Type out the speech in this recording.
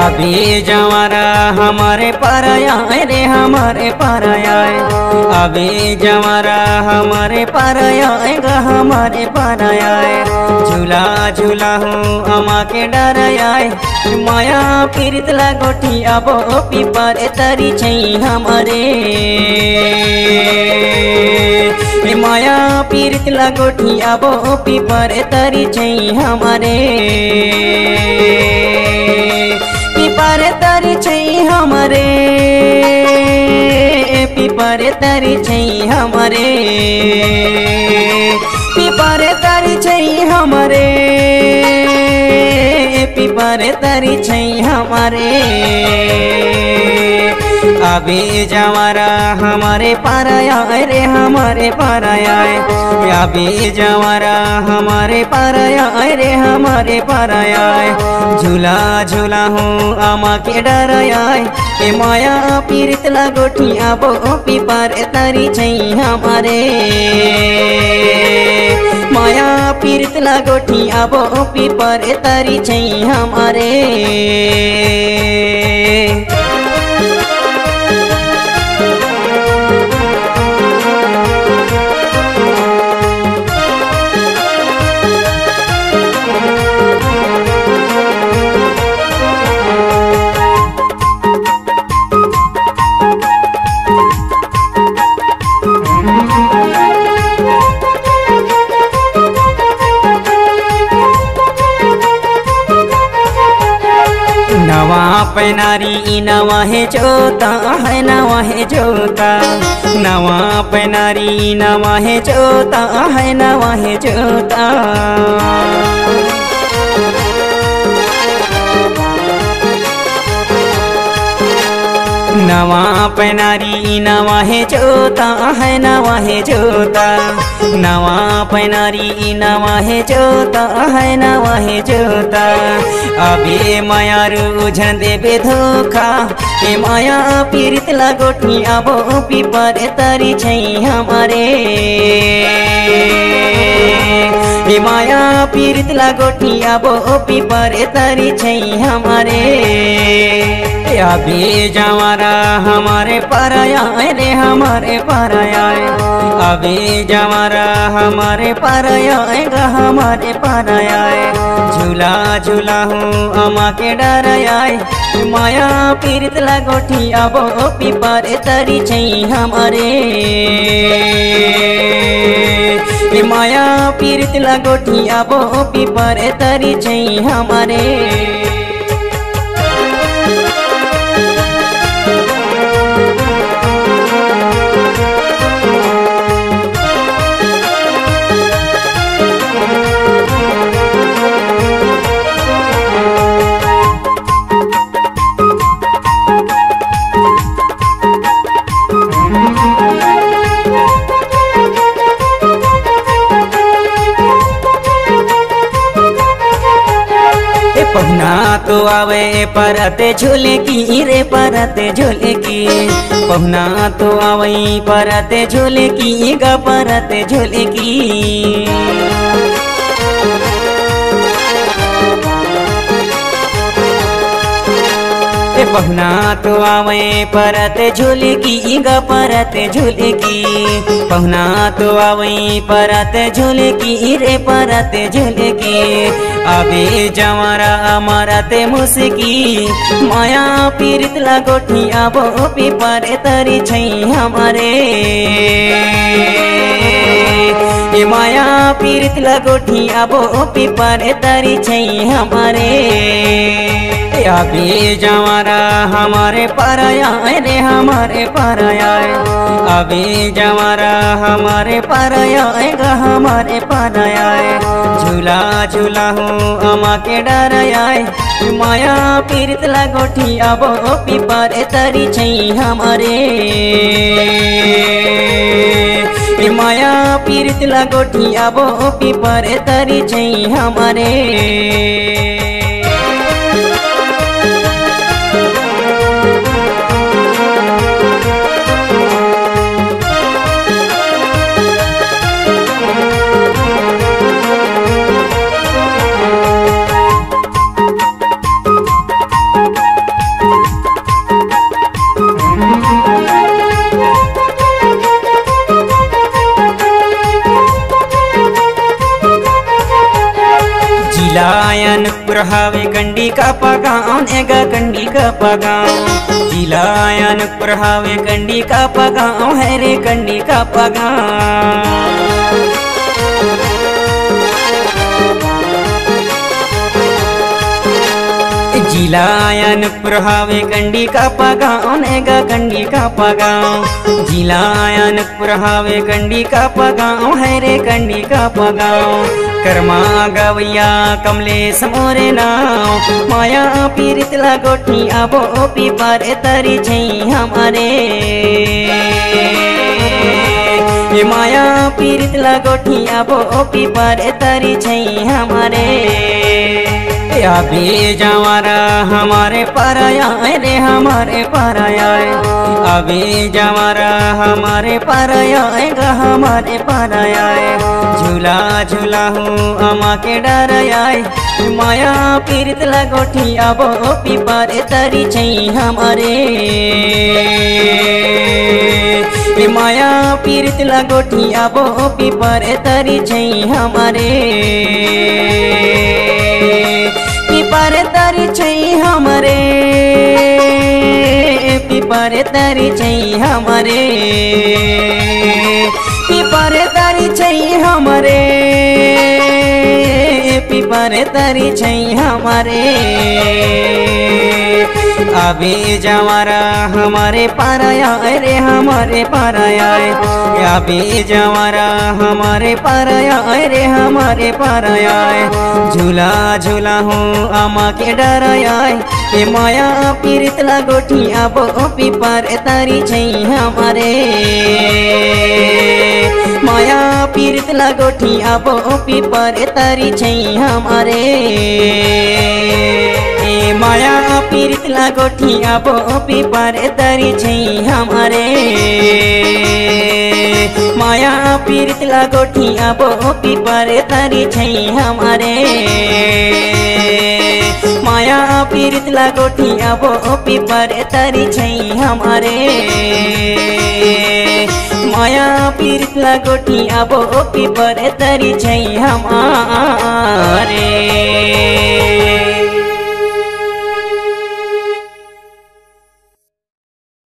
अभी जवारा हमारे पराया रे हमारे पराया। अभी जवारा हमारे पराया हमारे पराया। झूला झूला हूँ अमा के डराया। माया पीरित लगोठी अब पीपर तरी छई हमारे। माया पीरित लगोठी अब पीपर तरी छई हमारे। पीपर तरी छई हमारे। पीपर तरी छई हमारे। पीपर तरी छई हमारे। पीपर तरी छई हमारे। अभी जवारा हमारे पराया रे हमारे पराया। अभी जवारा हमारे पराया रे हमारे पराया। झूला झूला हूँ अमा के डराया। ए माया पीरित लगोठी अब पीपर तरी छई हमारे। माया पीरित लगोठी अब पीपर तरी छई हमारे। नवा पैनारी नवा है जोता है नवा है जोता। नवा पैनारी नवा है जोता है नवा है जोता। नवा पैनारी नवा है जोता है नवा है जोता। नवा पैनारी नवा है जोता है नवा है जोता। अभी माया रुझन देवे धोखा। ए माया पीरित लगोठी अब पीपर तरी छई हमारे। ए माया पीरित लगोठी अब पीपर तरी छई हमारे। अभी जवारा हमारे पराया रे हमारे पराया। अभी जवारा हमारे पराया हमारे पराया। झूला झूला हूँ अमा के डराया। माया पीरित लगोठी अब पीपर तरी छई हमारे। माया पीरित लगोठी अब पीपर तरी छई हमारे। पहुना तो आवे परते झूले की रे परते झूले की। पहुना तो आवे परते झूले की ग परते झूले की। पहुना तो आवे परते झूले की ग परते झूले की। पहुना तो आवे परते झूले की रे परते झूले की। अभी जवारा अमरते मुस्की। माया पीरित लगोठी अब पीपर तरी छई हमारे। माया पीरित लगोठी अब पीपर तरी छई हमारे। अभी जवारा हमारे पराया रे हमारे पराया अभी जवारा हमारे पराया गा हमारे पराया झूला झूला हूँ अमा के डराया माया पीरित लगोठी अब पीपर तरी छई हमारे माया पीरित लगोठी अब पीपर तरी छई हमारे जिलायनपुर हावे कंडी का पगान एगा कंडी का पगान जिलायनपुर हावे कंडी का पगान है रे कंडी का पगान जिलायनपुर हावे कंडी का पगान एगा कंडी का पगान जिलायनपुर हावे कंडी का पगान है रे कंडी का पगान कर्मा गवैया कमलेश मोरे नाव माया पीरित लगोठी अब पीपर तरी छई हमारे माया पीरित लगोठी अब पीपर तरी छई हमारे अभी जवारा हमारे पराया रे हमारे पराया अभी जवारा हमारे पराया गा हमारे पराया झूला झूला हूँ अमा के डराया माया पीरित लगोठी अब पीपर तरी छई हमारे माया पीरित लगोठी अब पीपर तरी छई हमारे पीपर तरी छई हमारे पीपर तरी छई हमारे पीपर तरी छई हमारे पीपर तरी छई हमारे अभी जवारा हमारे पराया रे हमारे पराया अभी जवारा हमारे पराया रे हमारे पराया झूला झूला हूँ अमा के डराया माया पीरित लगोठी अब पीपर तरी छई हमारे माया पीरित लगोठी अब पीपर तरी छई हमारे माया पीरित लगोठी अब पीपर तरी छई हमारे माया पीरित लगोठी अब पीपर तरी छई हमारे माया पीरित लगोठी अब पीपर तरी छई हमारे माया पीरित लगोठी अब पीपर तरी छई हमारे।